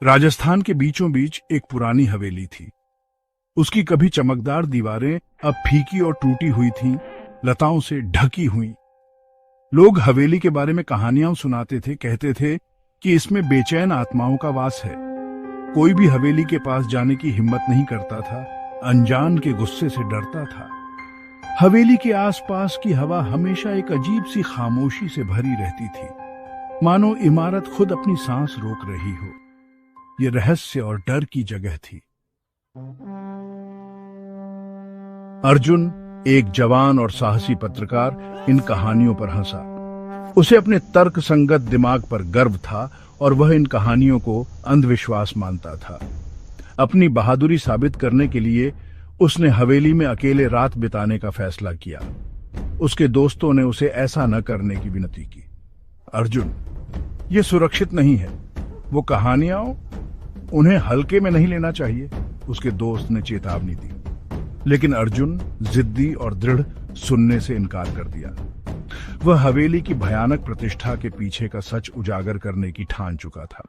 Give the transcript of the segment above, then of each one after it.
राजस्थान के बीचों बीच एक पुरानी हवेली थी। उसकी कभी चमकदार दीवारें अब फीकी और टूटी हुई थीं, लताओं से ढकी हुई। लोग हवेली के बारे में कहानियां सुनाते थे, कहते थे कि इसमें बेचैन आत्माओं का वास है। कोई भी हवेली के पास जाने की हिम्मत नहीं करता था, अनजान के गुस्से से डरता था। हवेली के आसपास की हवा हमेशा एक अजीब सी खामोशी से भरी रहती थी, मानो इमारत खुद अपनी सांस रोक रही हो। ये रहस्य और डर की जगह थी। अर्जुन, एक जवान और साहसी पत्रकार, इन कहानियों पर हंसा। उसे अपने तर्क संगत दिमाग पर गर्व था और वह इन कहानियों को अंधविश्वास मानता था। अपनी बहादुरी साबित करने के लिए उसने हवेली में अकेले रात बिताने का फैसला किया। उसके दोस्तों ने उसे ऐसा न करने की विनती की। अर्जुन, ये सुरक्षित नहीं है। वो कहानियां उन्हें हल्के में नहीं लेना चाहिए, उसके दोस्त ने चेतावनी दी। लेकिन अर्जुन जिद्दी और दृढ़ सुनने से इनकार कर दिया। वह हवेली की भयानक प्रतिष्ठा के पीछे का सच उजागर करने की ठान चुका था।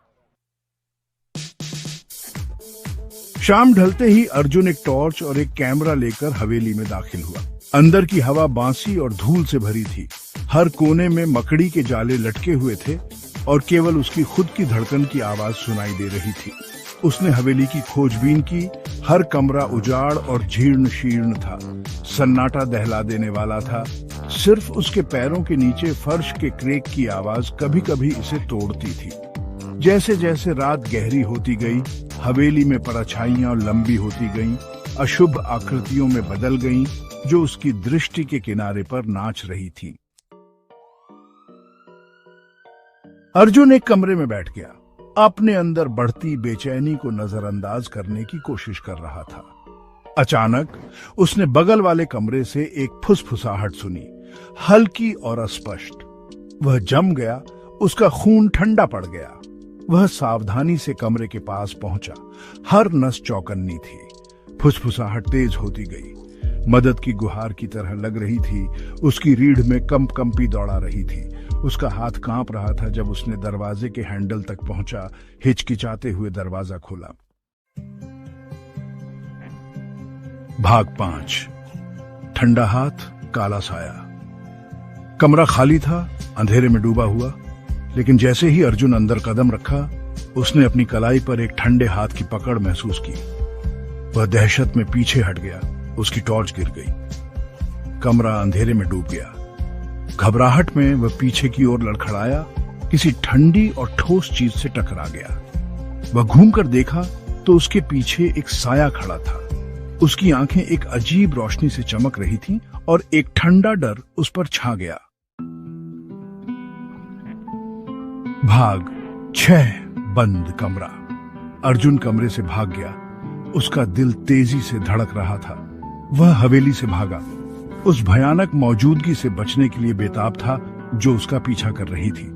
शाम ढलते ही अर्जुन एक टॉर्च और एक कैमरा लेकर हवेली में दाखिल हुआ। अंदर की हवा बांसी और धूल से भरी थी। हर कोने में मकड़ी के जाले लटके हुए थे और केवल उसकी खुद की धड़कन की आवाज सुनाई दे रही थी। उसने हवेली की खोजबीन की। हर कमरा उजाड़ और जीर्ण शीर्ण था, सन्नाटा दहला देने वाला था। सिर्फ उसके पैरों के नीचे फर्श के क्रेक की आवाज कभी कभी इसे तोड़ती थी। जैसे जैसे रात गहरी होती गई, हवेली में परछाइयां लंबी होती गईं, अशुभ आकृतियों में बदल गईं, जो उसकी दृष्टि के किनारे पर नाच रही थी। अर्जुन एक कमरे में बैठ गया, अपने अंदर बढ़ती बेचैनी को नजरअंदाज करने की कोशिश कर रहा था। अचानक उसने बगल वाले कमरे से एक फुसफुसाहट सुनी, हल्की और अस्पष्ट। वह जम गया, उसका खून ठंडा पड़ गया। वह सावधानी से कमरे के पास पहुंचा। हर नस चौकन्नी थी। फुसफुसाहट तेज होती गई, मदद की गुहार की तरह लग रही थी। उसकी रीढ़ में कंपी दौड़ा रही थी। उसका हाथ कांप रहा था जब उसने दरवाजे के हैंडल तक पहुंचा। हिचकिचाते हुए दरवाजा खोला। भाग 5। ठंडा हाथ, काला साया। कमरा खाली था, अंधेरे में डूबा हुआ। लेकिन जैसे ही अर्जुन अंदर कदम रखा, उसने अपनी कलाई पर एक ठंडे हाथ की पकड़ महसूस की। वह दहशत में पीछे हट गया। उसकी टॉर्च गिर गई। कमरा अंधेरे में डूब गया। घबराहट में वह पीछे की ओर लड़खड़ाया, किसी ठंडी और ठोस चीज से टकरा गया। वह घूमकर देखा तो उसके पीछे एक साया खड़ा था। उसकी आंखें एक अजीब रोशनी से चमक रही थीं और एक ठंडा डर उस पर छा गया। भाग 6। बंद कमरा। अर्जुन कमरे से भाग गया। उसका दिल तेजी से धड़क रहा था। वह हवेली से भागा, उस भयानक मौजूदगी से बचने के लिए बेताब था जो उसका पीछा कर रही थी।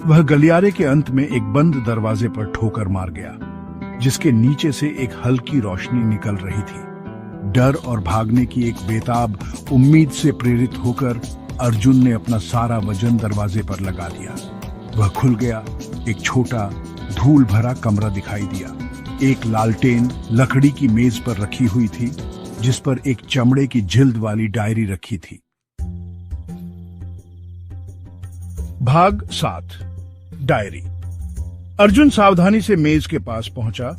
वह गलियारे के अंत में एक बंद दरवाजे पर ठोकर मार गया, जिसके नीचे से एक हल्की रोशनी निकल रही थी। डर और भागने की एक बेताब उम्मीद से प्रेरित होकर अर्जुन ने अपना सारा वजन दरवाजे पर लगा दिया। वह खुल गया। एक छोटा धूल भरा कमरा दिखाई दिया। एक लालटेन लकड़ी की मेज पर रखी हुई थी, जिस पर एक चमड़े की जिल्द वाली डायरी रखी थी। भाग 7। डायरी। अर्जुन सावधानी से मेज के पास पहुंचा।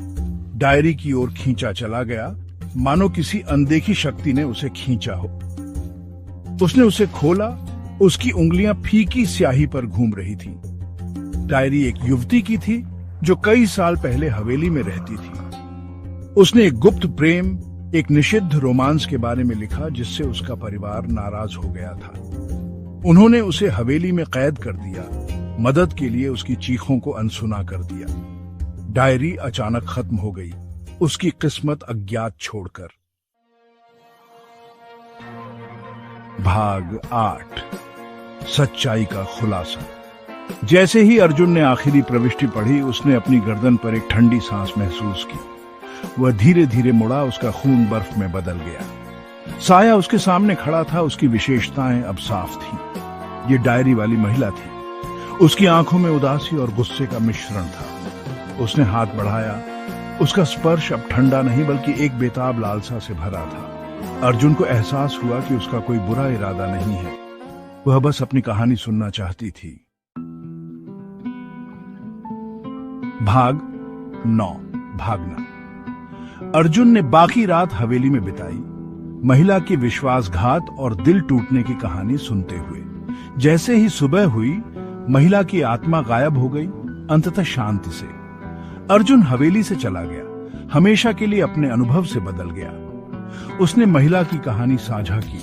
डायरी की ओर खींचा चला गया, मानो किसी अनदेखी शक्ति ने उसे खींचा हो। उसने उसे खोला। उसकी उंगलियां फीकी स्याही पर घूम रही थीं। डायरी एक युवती की थी जो कई साल पहले हवेली में रहती थी। उसने एक गुप्त प्रेम, एक निषिद्ध रोमांस के बारे में लिखा, जिससे उसका परिवार नाराज हो गया था। उन्होंने उसे हवेली में कैद कर दिया, मदद के लिए उसकी चीखों को अनसुना कर दिया। डायरी अचानक खत्म हो गई, उसकी किस्मत अज्ञात छोड़कर। भाग 8। सच्चाई का खुलासा। जैसे ही अर्जुन ने आखिरी प्रविष्टि पढ़ी, उसने अपनी गर्दन पर एक ठंडी सांस महसूस की। वह धीरे धीरे मुड़ा। उसका खून बर्फ में बदल गया। साया उसके सामने खड़ा था। उसकी विशेषताएं अब साफ थीं। ये डायरी वाली महिला थी। उसकी आंखों में उदासी और गुस्से का मिश्रण था। उसने हाथ बढ़ाया। उसका स्पर्श अब ठंडा नहीं बल्कि एक बेताब लालसा से भरा था। अर्जुन को एहसास हुआ कि उसका कोई बुरा इरादा नहीं है, वह बस अपनी कहानी सुनना चाहती थी। भाग 9, भागना। अर्जुन ने बाकी रात हवेली में बिताई, महिला की विश्वासघात और दिल टूटने की कहानी सुनते हुए। जैसे ही सुबह हुई, महिला की आत्मा गायब हो गई, अंततः शांति से। अर्जुन हवेली से चला गया, हमेशा के लिए अपने अनुभव से बदल गया। उसने महिला की कहानी साझा की,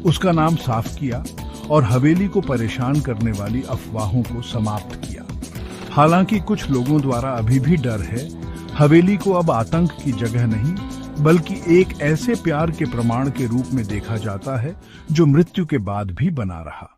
उसका नाम साफ किया और हवेली को परेशान करने वाली अफवाहों को समाप्त किया। हालांकि कुछ लोगों द्वारा अभी भी डर है, हवेली को अब आतंक की जगह नहीं बल्कि एक ऐसे प्यार के प्रमाण के रूप में देखा जाता है जो मृत्यु के बाद भी बना रहा।